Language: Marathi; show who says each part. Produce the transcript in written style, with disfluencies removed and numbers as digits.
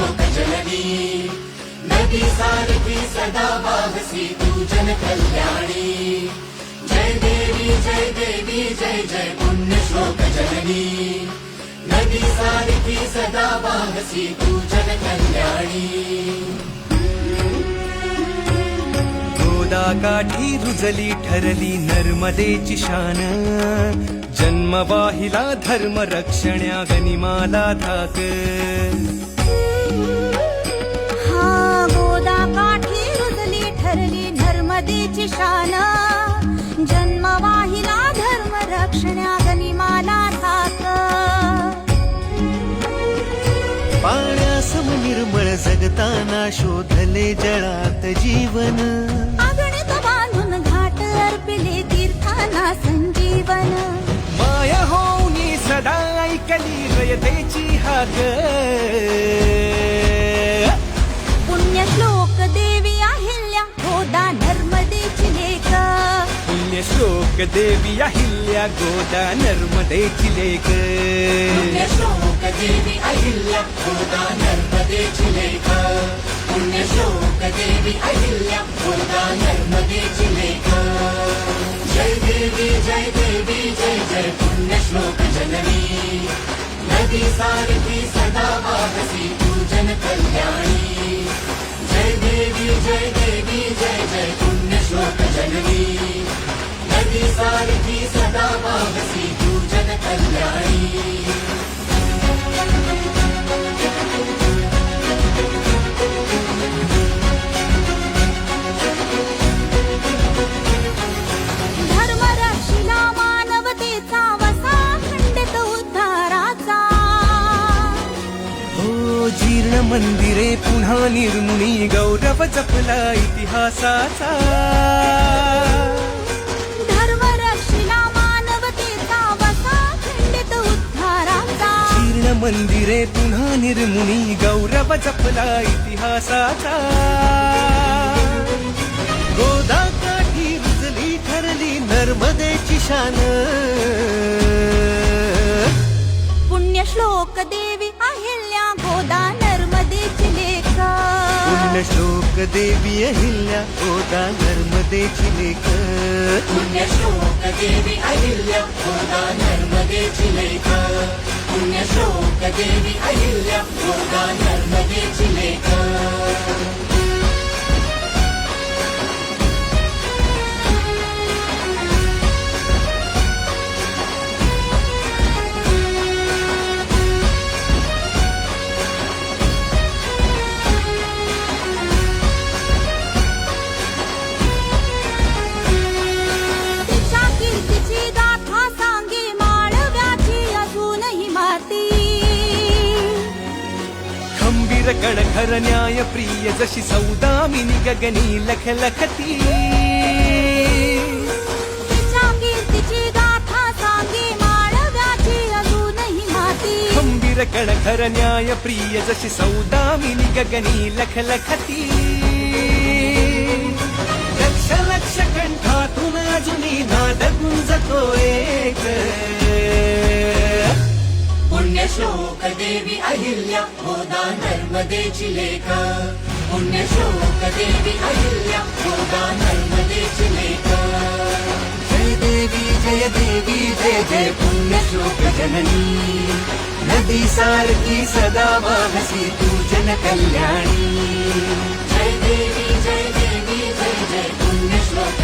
Speaker 1: पुण्यश्लोक जननी नदी सारथी सदा वाहसी तू जन कल्याणी जय देवी जय देवी जय जय पुण्यश्लोक जननी नदी सारथी सदा वाहसी तू जन कल्याणी
Speaker 2: गोदा काठी रुजली ठरली नर्मदेची शान जन्म वाहिला धर्म रक्षण्या गनिमाला धाक
Speaker 3: गोदा काठी रुजली ठरली नर्मदेची शान जन्म वाहिला धर्म रक्षण्या गनिमाला धाक
Speaker 2: पाण्यासम निर्मळ जगताना शोधले जळात जीवन
Speaker 3: अगणित बांधून घाट अर्पिले तीर्थाना संजीवन
Speaker 2: माया होऊनी सदा ऐकली रयतेची हाक
Speaker 3: पुण्यश्लोक देवी अहिल्या गोदा नर्मदेची लेक
Speaker 2: पुण्यश्लोक देवी अहिल्या गोदा नर्मदेची लेक
Speaker 1: पुण्यश्लोक देवी अहिल्या गोदा नर्मदेची लेक पुण्यश्लोक देवी अहिल्या गोदा नर्मदेची लेक जय देवी जय देवी जय जय पुण्यश्लोक जननी नदी सारथी सदा वाहसी तू जन कल्याणी जय देवी जय देवी जय जय पुण्यश्लोक जननी नदी सारथी सदा वाहसी तू जन कल्याणी
Speaker 2: जीर्ण मंदिरे पुन्हा निर्मुनी गौरव जपला इतिहासाचा
Speaker 3: धर्म रक्षिला मानवतेचा वसा खंडित उद्धाराचा
Speaker 2: जीर्ण मंदिरे पुन्हा निर्मुनी गौरव जपला इतिहासाचा गोदा काठी रुजली ठरली नर्मदेची शान
Speaker 3: पुण्यश्लोक देवी अहिल्या गोदा नर्मदेची लेक
Speaker 2: पुण्यश्लोक देवी अहिल्या गोदा नर्मदेची लेक
Speaker 1: पुण्यश्लोक देवी अहिल्या गोदा नर्मदेची लेक पुण्यश्लोक देवी अहिल्या गोदा नर्मदेची लेक
Speaker 2: कणखर न्याय प्रिय जशी सौदामिनी गगनी लख लखती
Speaker 3: तिच्या कीर्तीची गाथा सांगे माळव्याची अजूनही माती
Speaker 2: खंबीर कणखर न्याय प्रिय जशी सौदामिनी गगनी लख लखती लक्ष लक्ष कंठातून अजूनी नाद गुंजतो एक
Speaker 1: पुण्यश्लोक देवी अहिल्या गोदा नर्मदेची लेक पुण्यश्लोक देवी अहिल्या गोदा नर्मदेची लेक जय देवी जय देवी जय जय पुण्यश्लोक जननी नदी सारखी सदा वाहसी तू जन कल्याणी जय देवी जय देवी जय जय पुण्यश्लोक